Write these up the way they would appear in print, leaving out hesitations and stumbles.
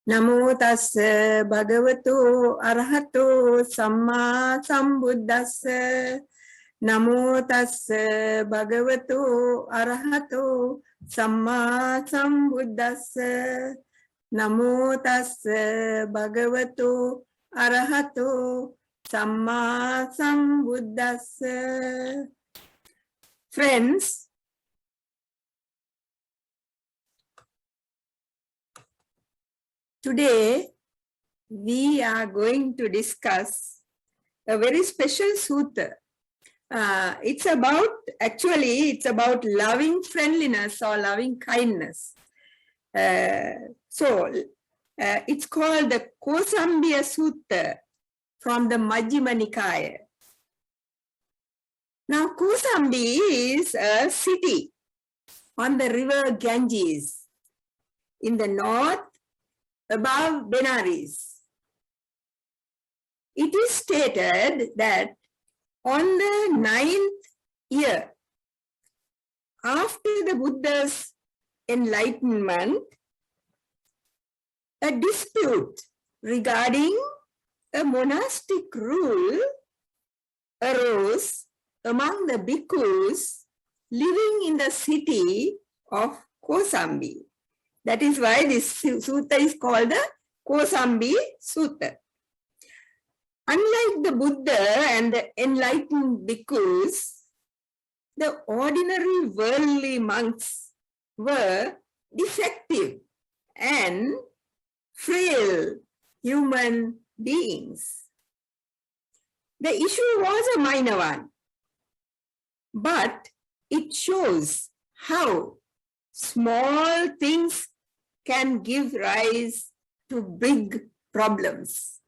Namo tassa bhagavato arahato samma sambuddhassa. Namo tassa bhagavato arahato samma sambuddhassa. Namo tassa bhagavato arahato samma sambuddhassa. Friends, today we are going to discuss a very special sutta. It's about loving friendliness or loving kindness. It's called the Kosambiya Sutta from the Majjhima Nikaya. Now, Kosambi is a city on the river Ganges in the north above Benares. It is stated that on the 9th year after the Buddha's enlightenment, a dispute regarding a monastic rule arose among the bhikkhus living in the city of Kosambi. That is why this sutta is called the Kosambi Sutta. Unlike the Buddha and the enlightened bhikkhus, the ordinary worldly monks were defective and frail human beings. The issue was a minor one, but it shows how small things can give rise to big problems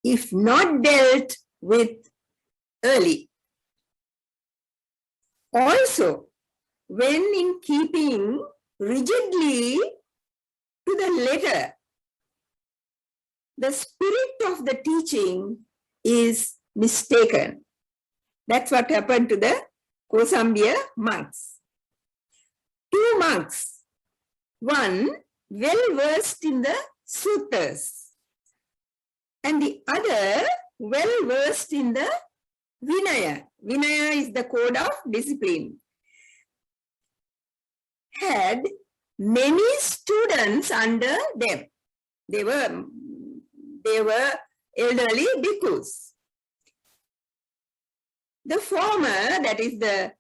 if not dealt with early. Also, when in keeping rigidly to the letter, the spirit of the teaching is mistaken. That's what happened to the Kosambiya monks. Two monks, one well versed in the suttas and the other well versed in the Vinaya. Vinaya is the code of discipline. Had many students under them. They were elderly bhikkhus. The former, that is the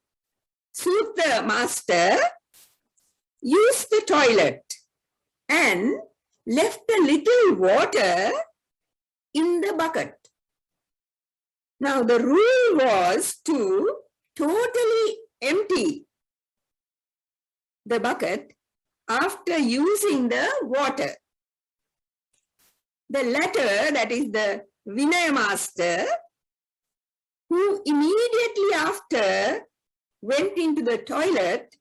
Sutta master, used the toilet and left a little water in the bucket. Now the rule was to totally empty the bucket after using the water. The latter, that is the Vinaya master, who immediately after went into the toilet,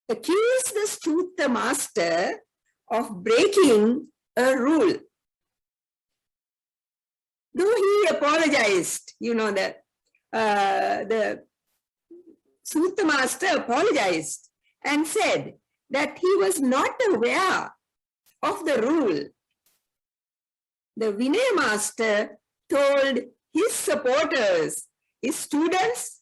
accused the Sutta master of breaking a rule. Though he apologized, the Sutta master apologized and said that he was not aware of the rule. The Vinaya master told his supporters, his students,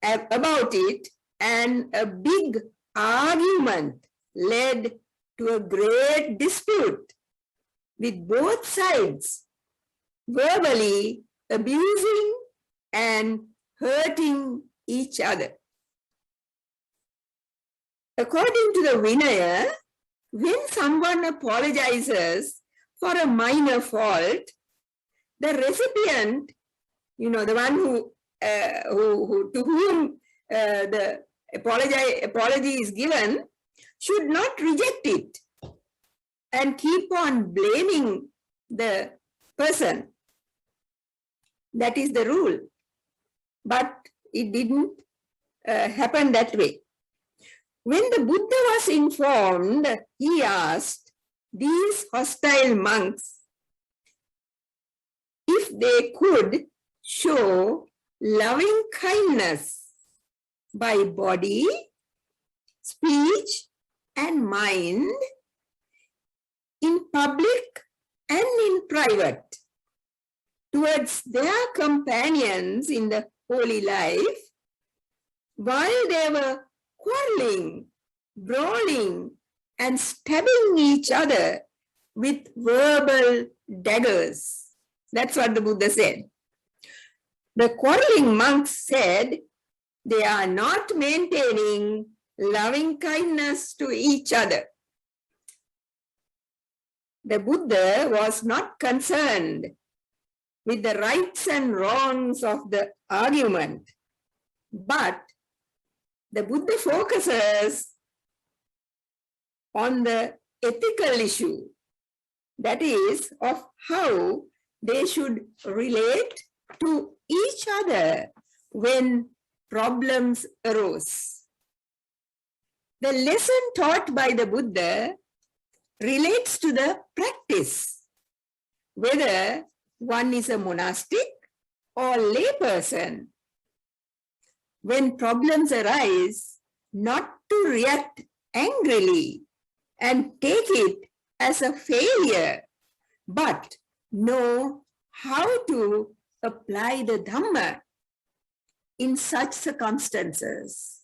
about it, and a big argument led to a great dispute with both sides verbally abusing and hurting each other. According to the Vinaya, when someone apologizes for a minor fault, the recipient, the one to whom the apology is given, should not reject it and keep on blaming the person. That is the rule. But it didn't happen that way. When the Buddha was informed, he asked these hostile monks if they could show loving kindness by body, speech, and mind in public and in private towards their companions in the holy life, while they were quarreling, brawling, and stabbing each other with verbal daggers. That's what the Buddha said. The quarreling monks said they are not maintaining loving kindness to each other. The Buddha was not concerned with the rights and wrongs of the argument, but the Buddha focuses on the ethical issue, that is, of how they should relate to each other when problems arose. The lesson taught by the Buddha relates to the practice, whether one is a monastic or lay person. When problems arise, not to react angrily and take it as a failure, but know how to apply the Dhamma in such circumstances.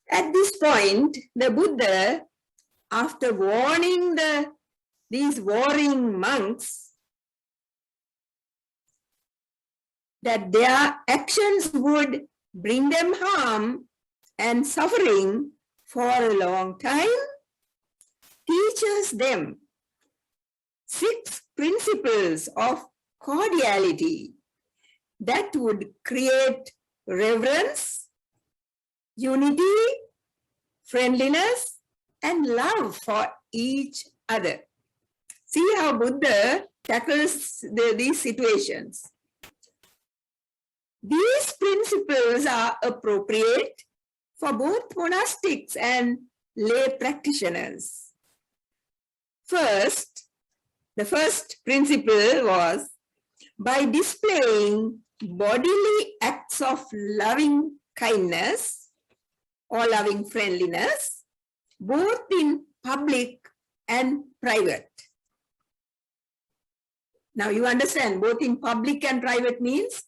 At this point, the Buddha, after warning these warring monks that their actions would bring them harm and suffering for a long time, teaches them 6 principles of cordiality that would create reverence, unity, friendliness, and love for each other. See how Buddha tackles these situations. These principles are appropriate for both monastics and lay practitioners. First, the first principle was, by displaying bodily acts of loving kindness or loving friendliness, both in public and private. Now you understand, both in public and private means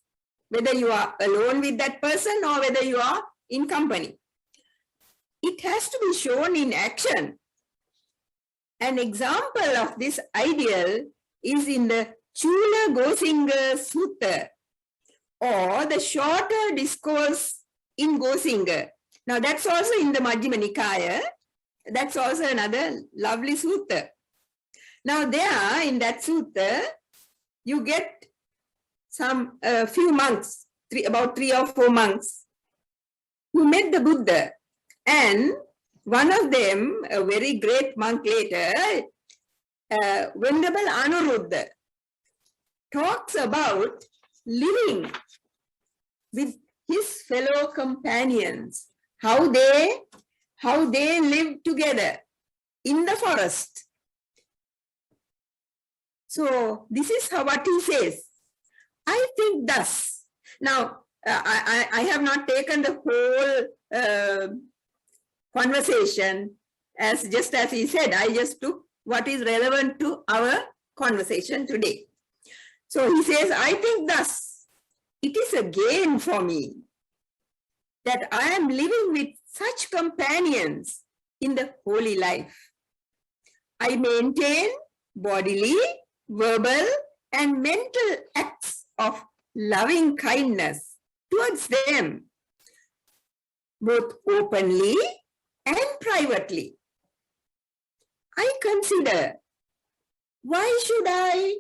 whether you are alone with that person or whether you are in company. It has to be shown in action. An example of this ideal is in the Chula Gosinga Sutta, or the shorter discourse in Gosinga. Now that's also in the Majjhima Nikaya. That's also another lovely sutta. Now there, in that sutta, you get a few monks, about 3 or 4 monks, who met the Buddha. And one of them, a very great monk later, Venerable Anuruddha, talks about living with his fellow companions, how they live together in the forest. So this is what he says. I think thus. Now, I have not taken the whole conversation just as he said. I just took what is relevant to our conversation today. So he says, I think thus, it is a gain for me that I am living with such companions in the holy life. I maintain bodily, verbal, and mental acts of loving kindness towards them, both openly and privately. I consider, why should I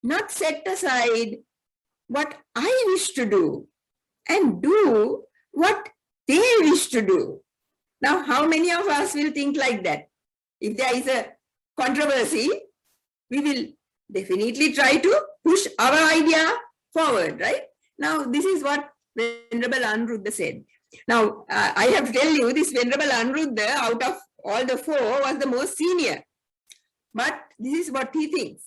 not set aside what I wish to do and do what they wish to do? Now, how many of us will think like that? If there is a controversy, we will definitely try to push our idea forward, right? Now, this is what Venerable Anuruddha said. Now, I have to tell you, this Venerable Anuruddha, out of all the 4, was the most senior. But this is what he thinks.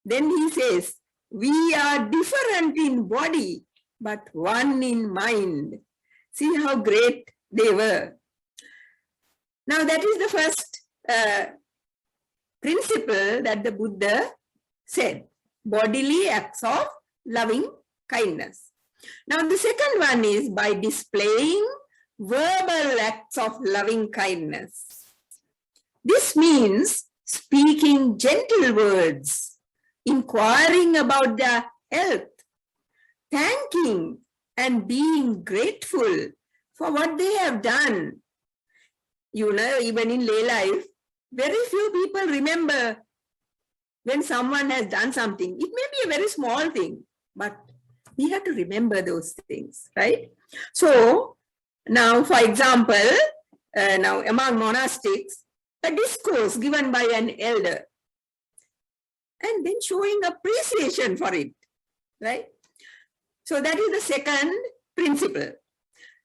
Then he says, we are different in body, but one in mind. See how great they were. Now that is the first principle that the Buddha said, bodily acts of loving kindness. Now the second one is by displaying verbal acts of loving kindness. This means speaking gentle words, inquiring about their health, thanking and being grateful for what they have done. You know, even in lay life, very few people remember when someone has done something. It may be a very small thing, but we have to remember those things, right? So now, for example, now among monastics, a discourse given by an elder, and then showing appreciation for it, right? So that is the second principle.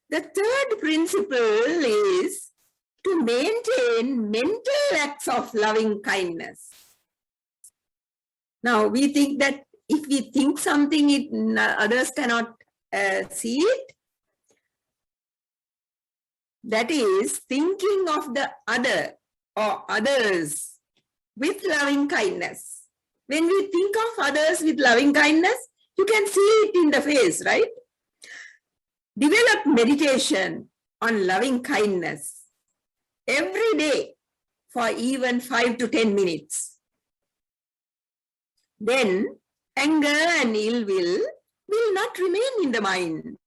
The third principle is to maintain mental acts of loving kindness. Now, we think that if we think something, others cannot see it. That is, thinking of the other or others with loving kindness. When we think of others with loving kindness, you can see it in the face, right? Develop meditation on loving kindness every day for even 5 to 10 minutes. Then anger and ill will not remain in the mind.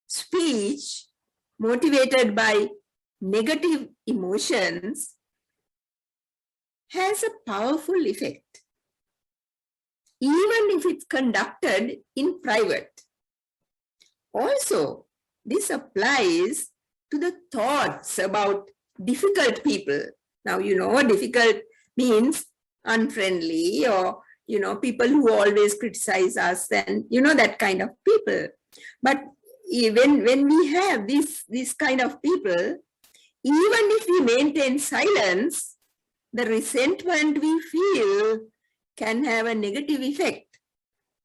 Speech motivated by negative emotions has a powerful effect, even if it's conducted in private. Also, this applies to the thoughts about difficult people. Now, you know, difficult means unfriendly, or, you know, people who always criticize us, and, you know, that kind of people. But when we have this kind of people, even if we maintain silence, the resentment we feel can have a negative effect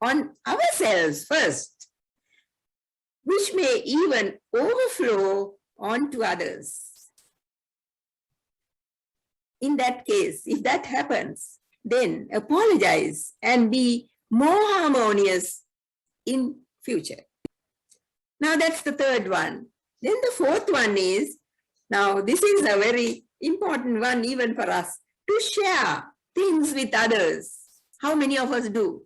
on ourselves first, which may even overflow onto others. In that case, if that happens, then apologize and be more harmonious in future. Now that's the third one. Then the fourth one is, now this is a very important one even for us, to share things with others. How many of us do?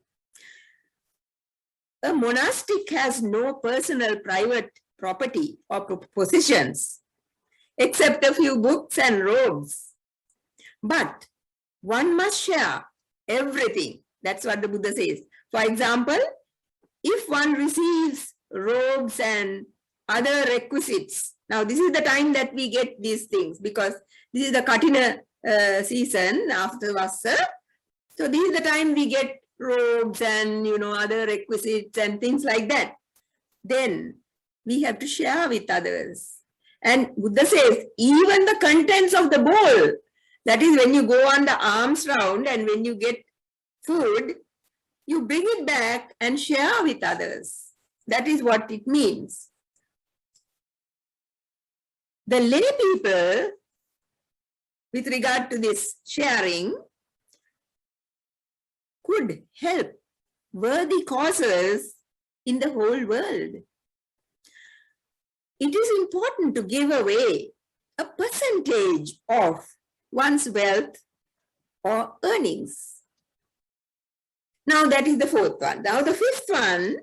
A monastic has no personal private property or possessions, except a few books and robes. But one must share everything. That's what the Buddha says. For example, if one receives robes and other requisites, now this is the time that we get these things, because this is the Katina season after Vassa. So this is the time we get robes and, you know, other requisites and things like that. Then we have to share with others. And Buddha says, even the contents of the bowl, that is when you go on the alms round and when you get food, you bring it back and share with others. That is what it means. The lay people, with regard to this sharing, could help worthy causes in the whole world. It is important to give away a percentage of one's wealth or earnings. Now that is the fourth one. Now the fifth one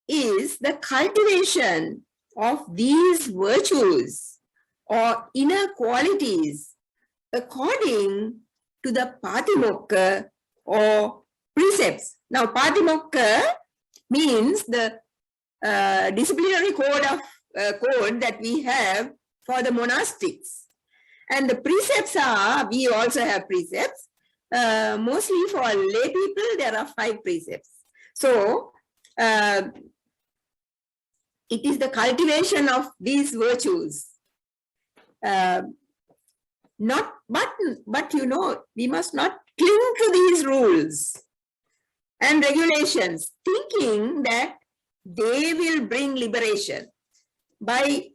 is the cultivation of these virtues or inner qualities according to the Patimokkha or precepts. Now Patimokkha means the disciplinary code that we have for the monastics. And the precepts are, we also have precepts. Mostly for lay people, there are 5 precepts. So, it is the cultivation of these virtues. But you know, we must not cling to these rules and regulations, thinking that they will bring liberation by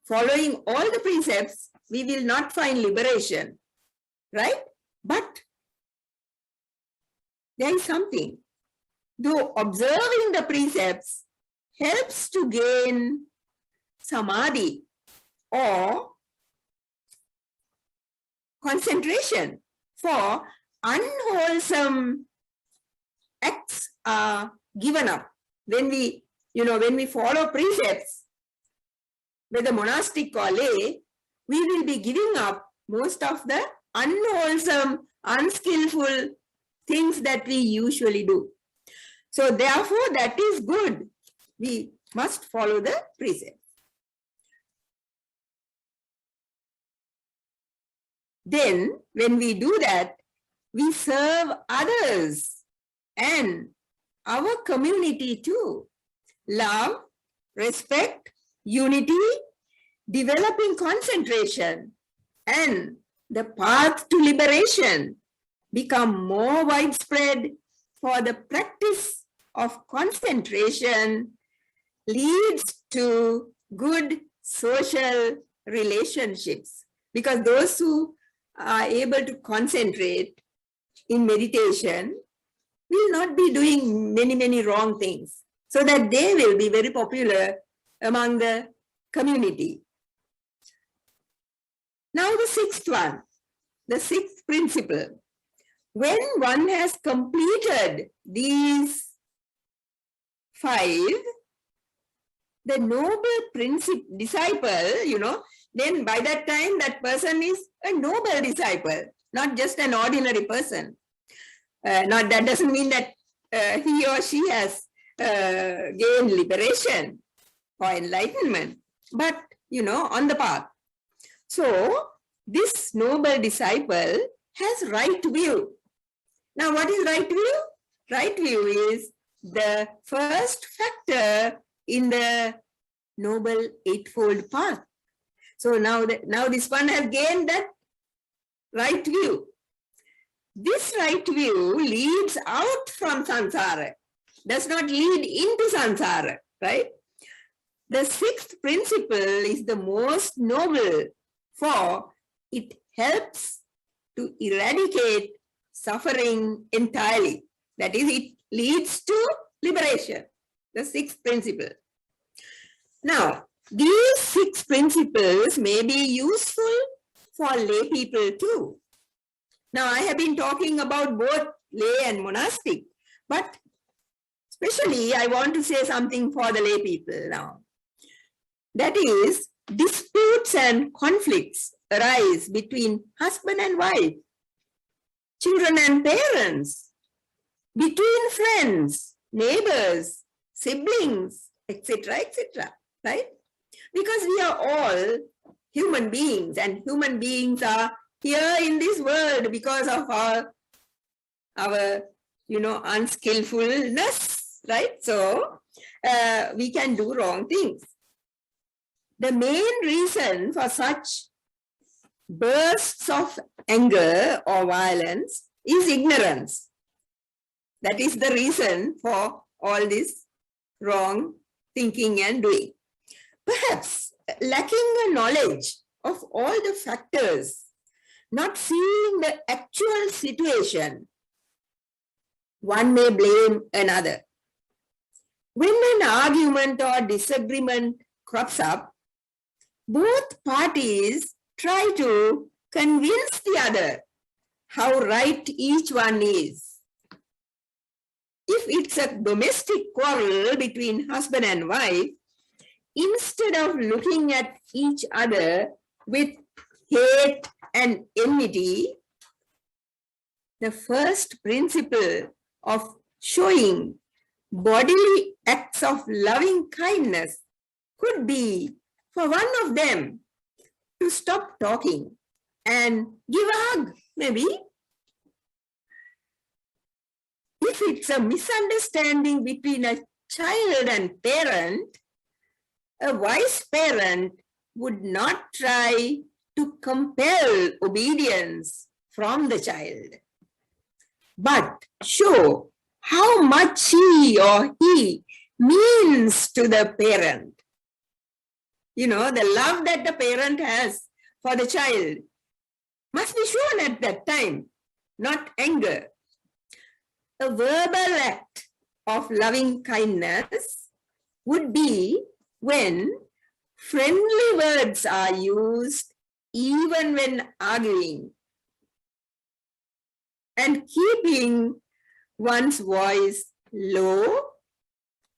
following all the precepts, we will not find liberation, right? But there is something. Though observing the precepts helps to gain samadhi or concentration, for unwholesome acts are given up. When we follow precepts, whether monastic or lay, we will be giving up most of the unwholesome, unskillful things that we usually do. So therefore, that is good. We must follow the precepts. Then, when we do that, we serve others and our community too. Love, respect, unity, developing concentration, and the path to liberation become more widespread, for the practice of concentration leads to good social relationships. Because those who are able to concentrate in meditation will not be doing many wrong things, so that they will be very popular among the community. Now the sixth one, the sixth principle. When one has completed these 5, the noble disciple, then by that time that person is a noble disciple, not just an ordinary person. That doesn't mean that he or she has gained liberation or enlightenment, but on the path. So this noble disciple has right view. Now what is right view? Right view is the first factor in the noble eightfold path. So now this one has gained that right view. This right view leads out from samsara, does not lead into samsara, right? The sixth principle is the most noble, for it helps to eradicate suffering entirely. That is, it leads to liberation, the sixth principle. Now, these 6 principles may be useful for lay people too. Now, I have been talking about both lay and monastic, but especially I want to say something for the lay people now. That is, disputes and conflicts arise between husband and wife, children and parents, between friends, neighbors, siblings, etc., right? Because we are all human beings, and human beings are here in this world because of our unskillfulness, right? So we can do wrong things. The main reason for such bursts of anger or violence is ignorance. That is the reason for all this wrong thinking and doing. Perhaps lacking a knowledge of all the factors, not seeing the actual situation, one may blame another. When an argument or disagreement crops up, both parties try to convince the other how right each one is. If it's a domestic quarrel between husband and wife, instead of looking at each other with hate and enmity, the first principle of showing bodily acts of loving kindness could be for one of them to stop talking and give a hug, maybe. If it's a misunderstanding between a child and parent, a wise parent would not try to compel obedience from the child, but show how much she or he means to the parent. the love that the parent has for the child must be shown at that time, not anger. A verbal act of loving kindness would be when friendly words are used even when arguing, and keeping one's voice low,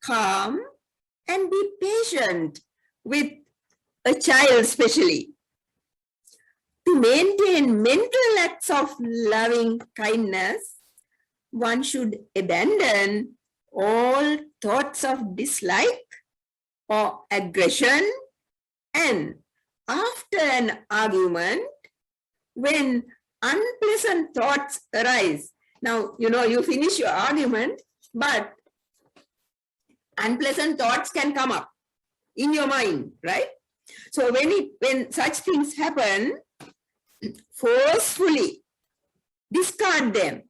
calm, and be patient with a child especially. To maintain mental acts of loving kindness, one should abandon all thoughts of dislike or aggression, and after an argument, when unpleasant thoughts arise. Now, you finish your argument, but unpleasant thoughts can come up in your mind, right? So when such things happen, forcefully discard them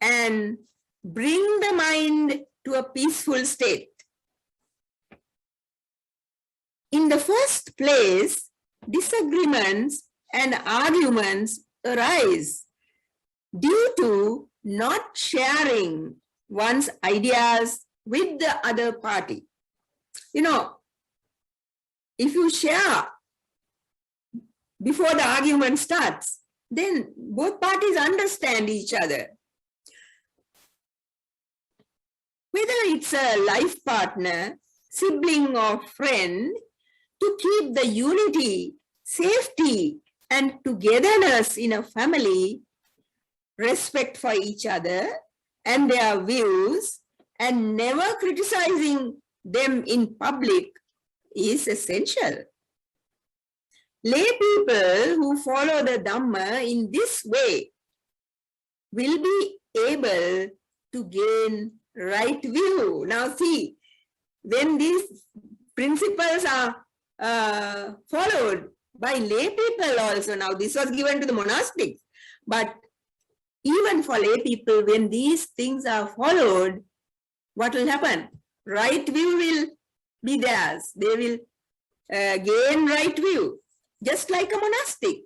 and bring the mind to a peaceful state. In the first place, disagreements and arguments arise due to not sharing one's ideas with the other party. If you share before the argument starts, then both parties understand each other. Whether it's a life partner, sibling, or friend, to keep the unity, safety, and togetherness in a family, respect for each other and their views, and never criticizing them in public is essential. Lay people who follow the Dhamma in this way will be able to gain right view. Now see, when these principles are followed by lay people also, now this was given to the monastics, but even for lay people, when these things are followed, what will happen? Right view will be theirs. They will gain right view, just like a monastic.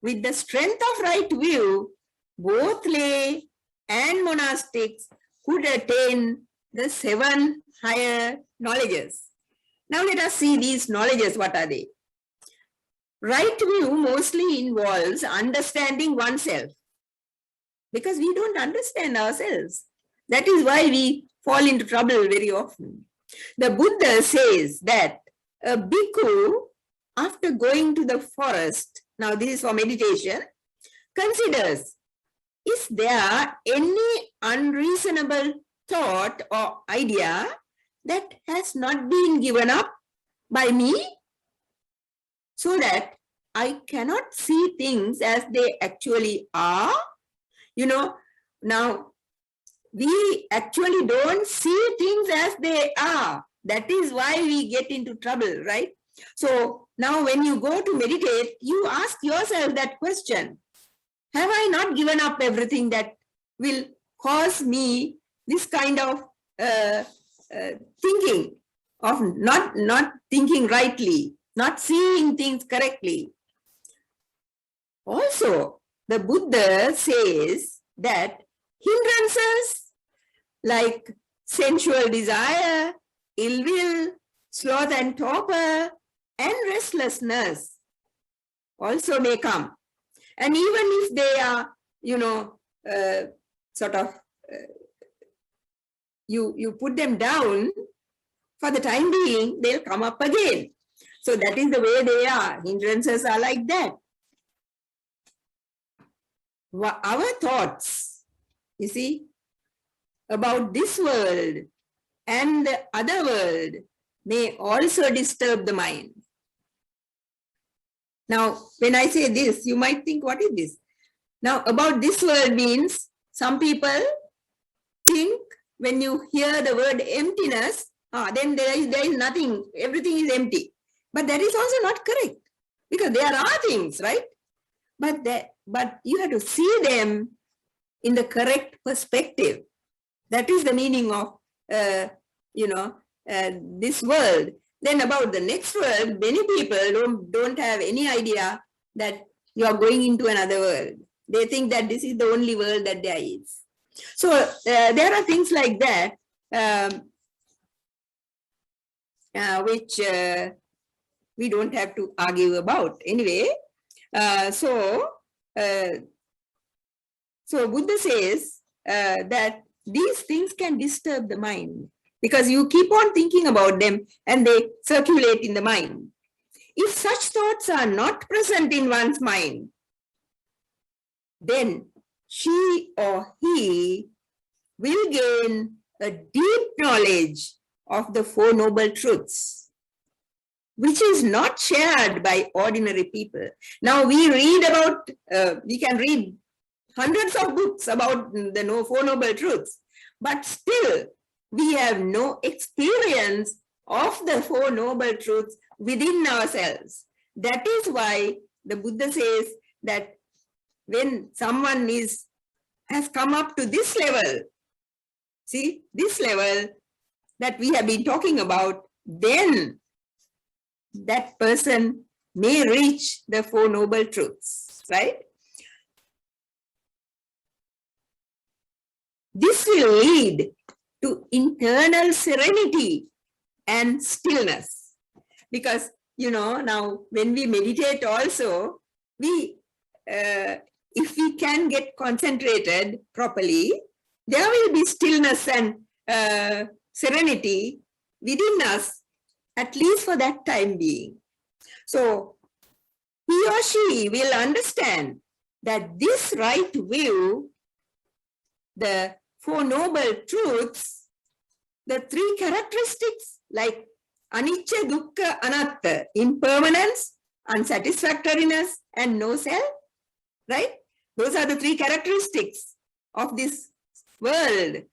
With the strength of right view, both lay and monastics could attain the 7 higher knowledges. Now let us see these knowledges. What are they? Right view mostly involves understanding oneself, because we don't understand ourselves. That is why we fall into trouble very often. The Buddha says that a bhikkhu, after going to the forest, now this is for meditation, considers, is there any unreasonable thought or idea that has not been given up by me, so that I cannot see things as they actually are? Now we actually don't see things as they are. That is why we get into trouble, right? So now when you go to meditate, you ask yourself that question: have I not given up everything that will cause me this kind of thinking, of not thinking rightly, not seeing things correctly? Also, the Buddha says that hindrances like sensual desire, ill will, sloth and torpor, and restlessness also may come. And even if they are, you put them down, for the time being, they'll come up again. So that is the way they are. Hindrances are like that. Our thoughts, you see, about this world and the other world may also disturb the mind. Now, when I say this, you might think, what is this? Now, about this world means, some people think when you hear the word emptiness, then there is nothing, everything is empty. But that is also not correct, because there are things, right? But you have to see them in the correct perspective. That is the meaning of, this world. Then about the next world, many people don't have any idea that you are going into another world. They think that this is the only world that there is. So there are things like that which we don't have to argue about. Anyway, so Buddha says that these things can disturb the mind because you keep on thinking about them and they circulate in the mind. If such thoughts are not present in one's mind, then she or he will gain a deep knowledge of the Four Noble Truths, which is not shared by ordinary people. Now we read about, we can read hundreds of books about the Four Noble Truths, but still we have no experience of the Four Noble Truths within ourselves. That is why the Buddha says that when someone has come up to this level, see, this level that we have been talking about, then that person may reach the Four Noble Truths, right? This will lead to internal serenity and stillness. Because, now when we meditate also, if we can get concentrated properly, there will be stillness and serenity within us, at least for that time being. So he or she will understand that this right view, the Four Noble Truths, the three characteristics like anicca, dukkha, anatta, impermanence, unsatisfactoriness, and no self, right? Those are the three characteristics of this world,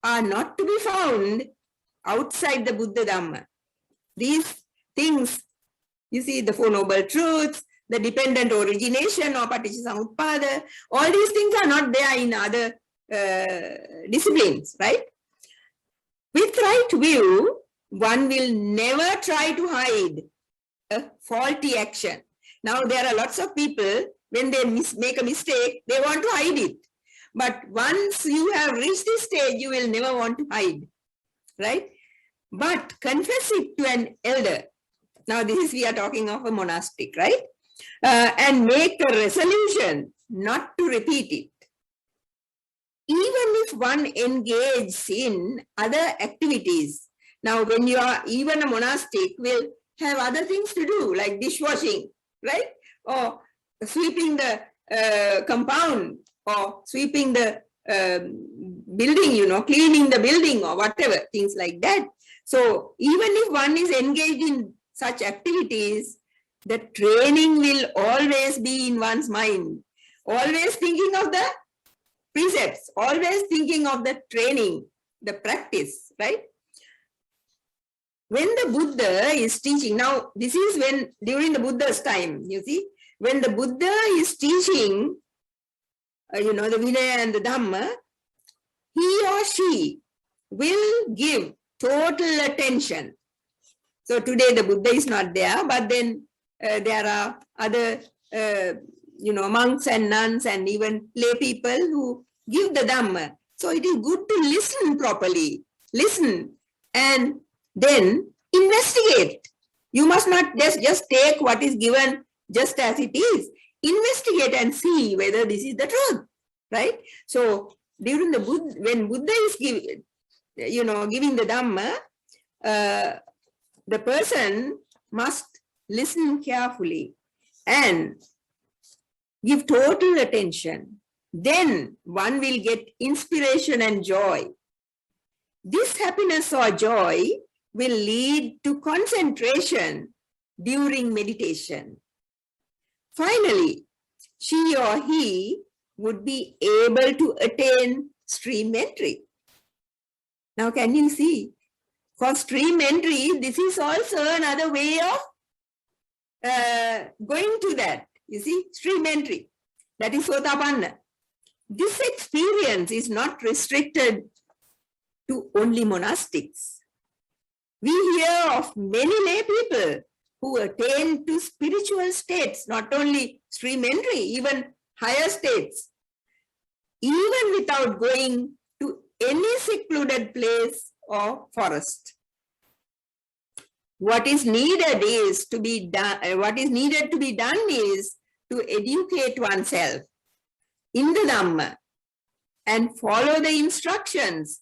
are not to be found outside the Buddha Dhamma. These things, you see, the Four Noble Truths, the dependent origination or Paticcasamuppada, all these things are not there in other disciplines, right? With right view, one will never try to hide a faulty action. Now, there are lots of people, when they make a mistake, they want to hide it. But once you have reached this stage, you will never want to hide, right? But confess it to an elder. Now, we are talking of a monastic, right? And make a resolution not to repeat it. Even if one engages in other activities, now when you are even a monastic, will have other things to do, like dishwashing, right? Or sweeping the compound, or sweeping the building, cleaning the building or whatever, things like that. So even if one is engaged in such activities, the training will always be in one's mind, always thinking of the precepts, always thinking of the training, the practice, right? When the Buddha is teaching, now this is when, during the Buddha's time, you see, when the Buddha is teaching, the Vinaya and the Dhamma, he or she will give total attention. So today the Buddha is not there, but then there are other, monks and nuns and even lay people who give the Dhamma. So it is good to listen properly, listen, and then investigate. You must not just take what is given just as it is. Investigate and see whether this is the truth, right? So during the Buddha, when Buddha is giving the Dhamma, the person must listen carefully and give total attention. Then one will get inspiration and joy. This happiness or joy will lead to concentration during meditation. Finally, she or he would be able to attain stream entry. Now, can you see? For stream entry, this is also another way of going to that. You see, stream entry. That is Sotapanna. This experience is not restricted to only monastics. We hear of many lay people who attain to spiritual states, not only stream entry, even higher states, even without going to any secluded place or forest. What is needed to be done is to educate oneself in the Dhamma and follow the instructions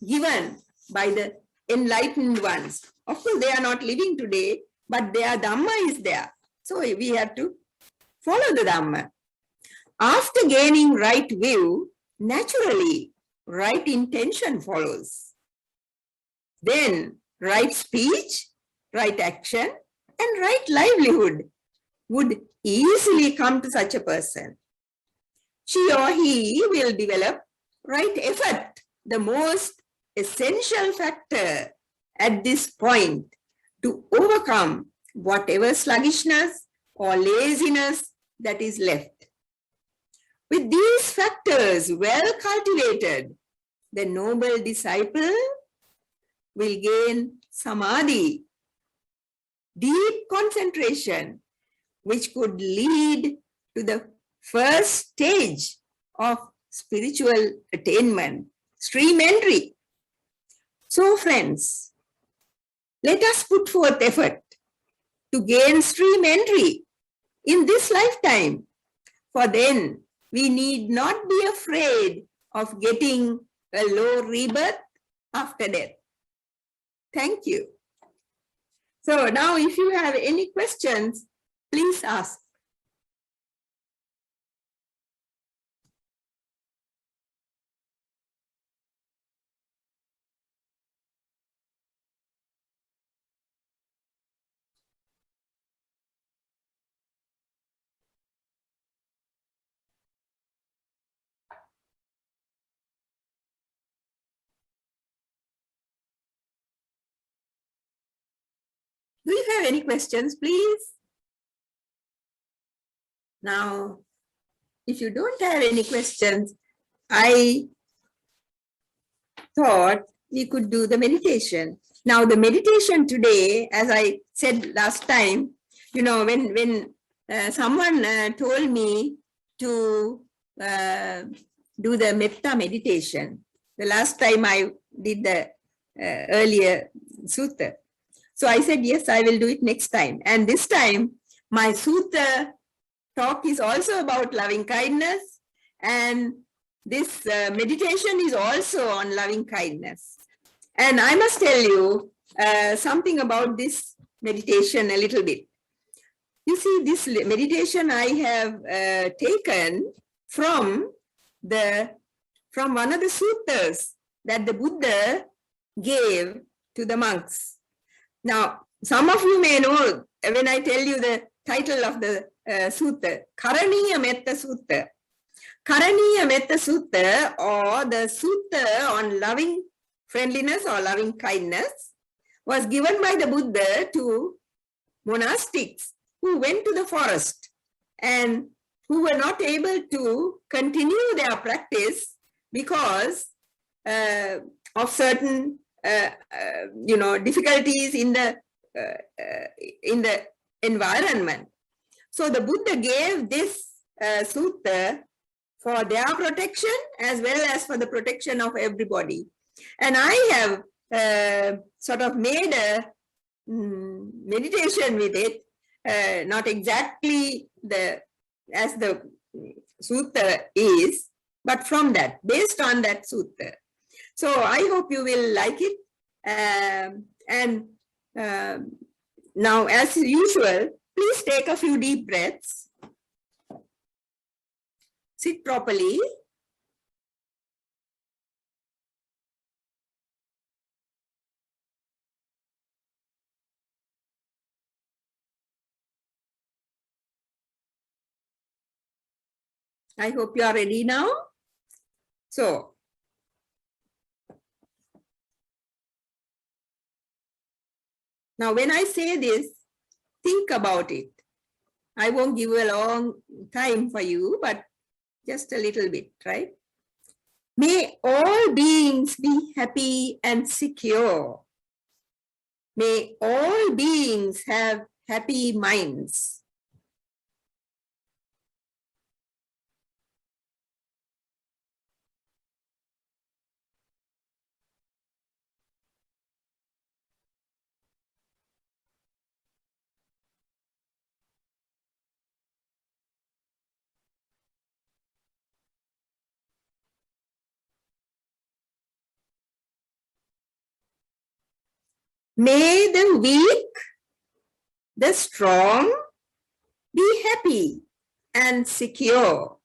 given by the enlightened ones. Of course, they are not living today, but their Dhamma is there. So we have to follow the Dhamma. After gaining right view, naturally, right intention follows. Then right speech, right action, and right livelihood would easily come to such a person. She or he will develop right effort, the most essential factor at this point to overcome whatever sluggishness or laziness that is left. With these factors well cultivated, the noble disciple will gain samadhi, deep concentration, which could lead to the first stage of spiritual attainment, stream entry. So friends, let us put forth effort to gain stream entry in this lifetime, for then we need not be afraid of getting a low rebirth after death. Thank you. So now if you have any questions, please ask. Do you have any questions, please? Now, if you don't have any questions, I thought we could do the meditation. Now, the meditation today, as I said last time, you know, when someone told me to do the metta meditation, the last time I did the earlier sutta. So I said, yes, I will do it next time. And this time, my sutta talk is also about loving kindness, and this meditation is also on loving kindness. And I must tell you something about this meditation a little bit. You see, this meditation I have taken from one of the suttas that the Buddha gave to the monks. Now, some of you may know when I tell you the title of the sutta, Karaniya Metta Sutta. Karaniya Metta Sutta, or the sutta on loving friendliness or loving kindness, was given by the Buddha to monastics who went to the forest and who were not able to continue their practice because of certain difficulties in the environment. So the Buddha gave this sutta for their protection as well as for the protection of everybody. And I have sort of made a meditation with it, not exactly as the sutta is, but from that, based on that sutta. So I hope you will like it. Now, as usual, please take a few deep breaths. Sit properly. I hope you are ready now. So, now when I say this, think about it. I won't give a long time for you, but just a little bit, right? May all beings be happy and secure. May all beings have happy minds. May the weak, the strong, be happy and secure.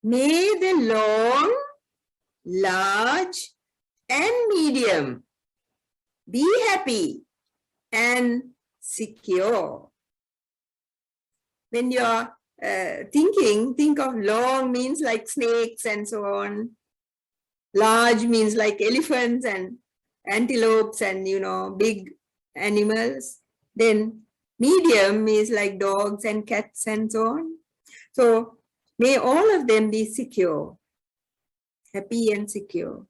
May the long, large, and medium be happy and secure. When you're think of long means like snakes and so on. Large means like elephants and antelopes and, big animals. Then medium is like dogs and cats and so on. So may all of them be secure, happy and secure.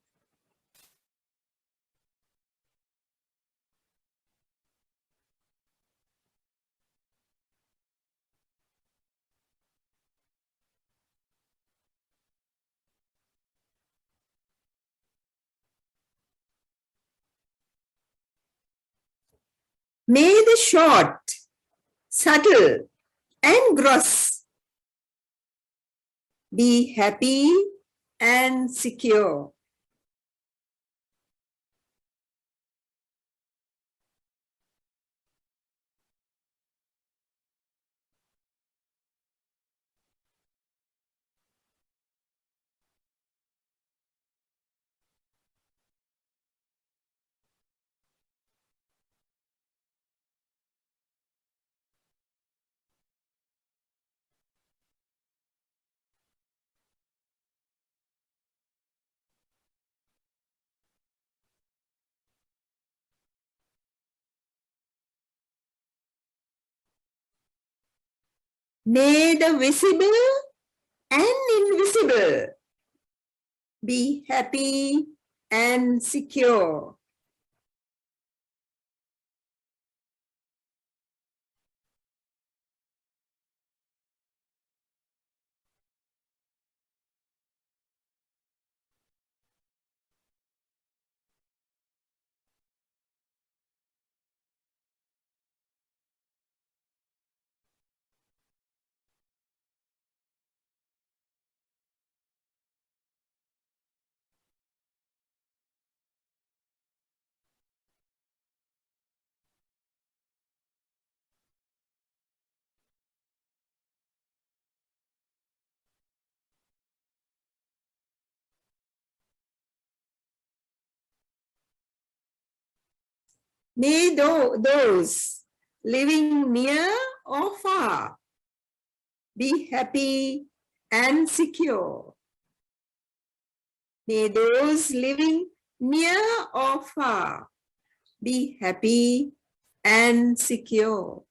May the short, subtle, and gross be happy and secure. May the visible and invisible be happy and secure. May those living near or far be happy and secure. May those living near or far be happy and secure.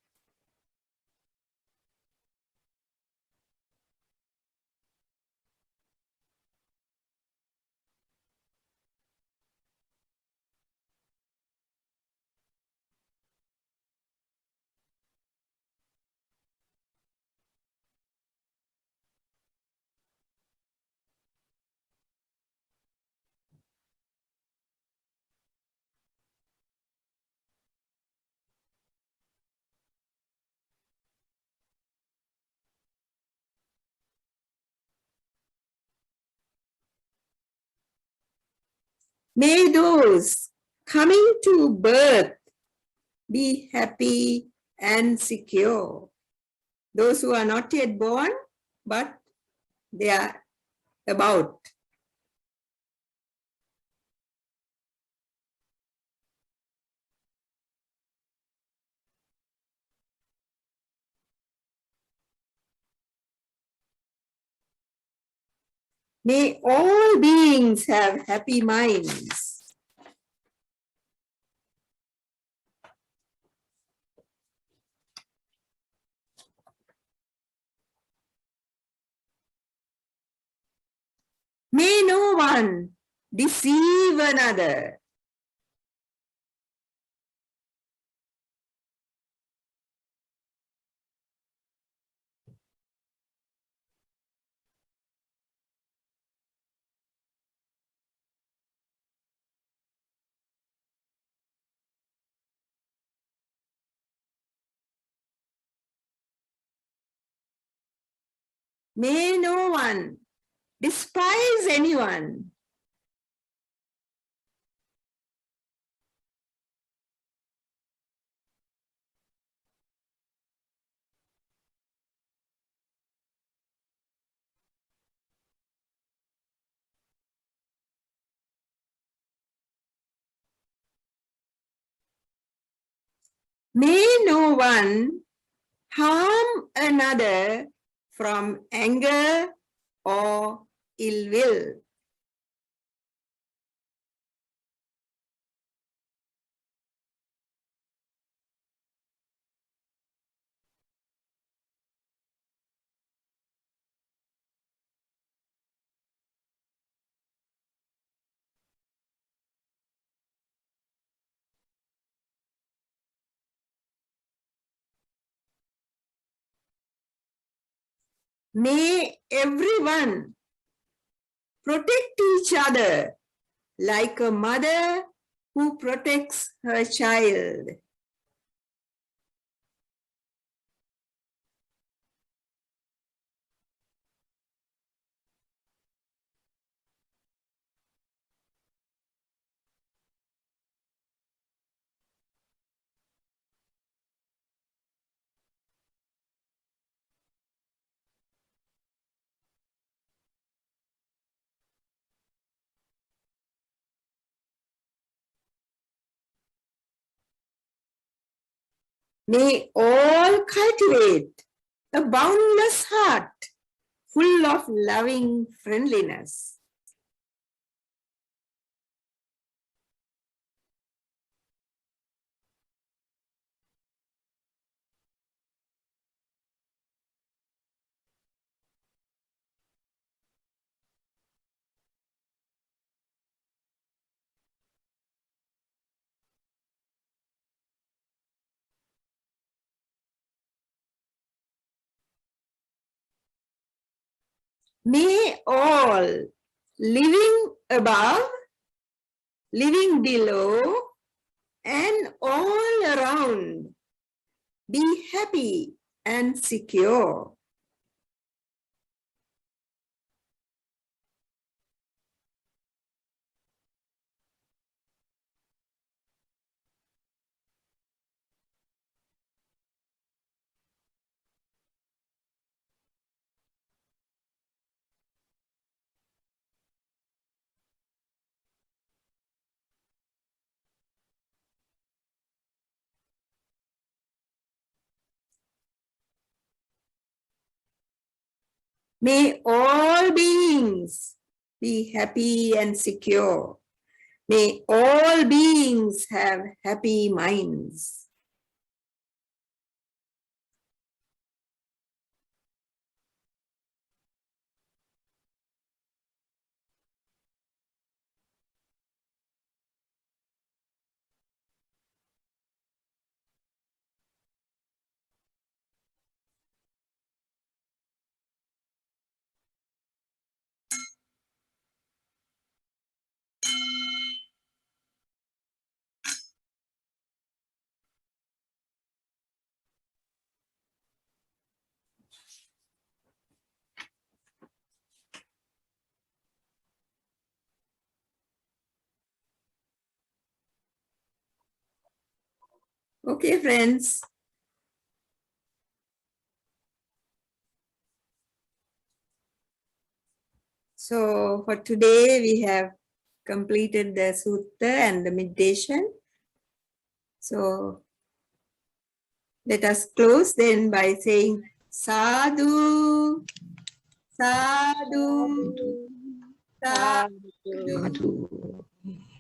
May those coming to birth be happy and secure. Those who are not yet born, but they are about. May all beings have happy minds. May no one deceive another. May no one despise anyone. May no one harm another from anger or ill will. May everyone protect each other like a mother who protects her child. May all cultivate a boundless heart full of loving friendliness. May all living above, living below, and all around be happy and secure. May all beings be happy and secure. May all beings have happy minds. Okay, friends. So for today, we have completed the sutta and the meditation. So let us close then by saying sadhu, sadhu, Sadhu. Sadhu.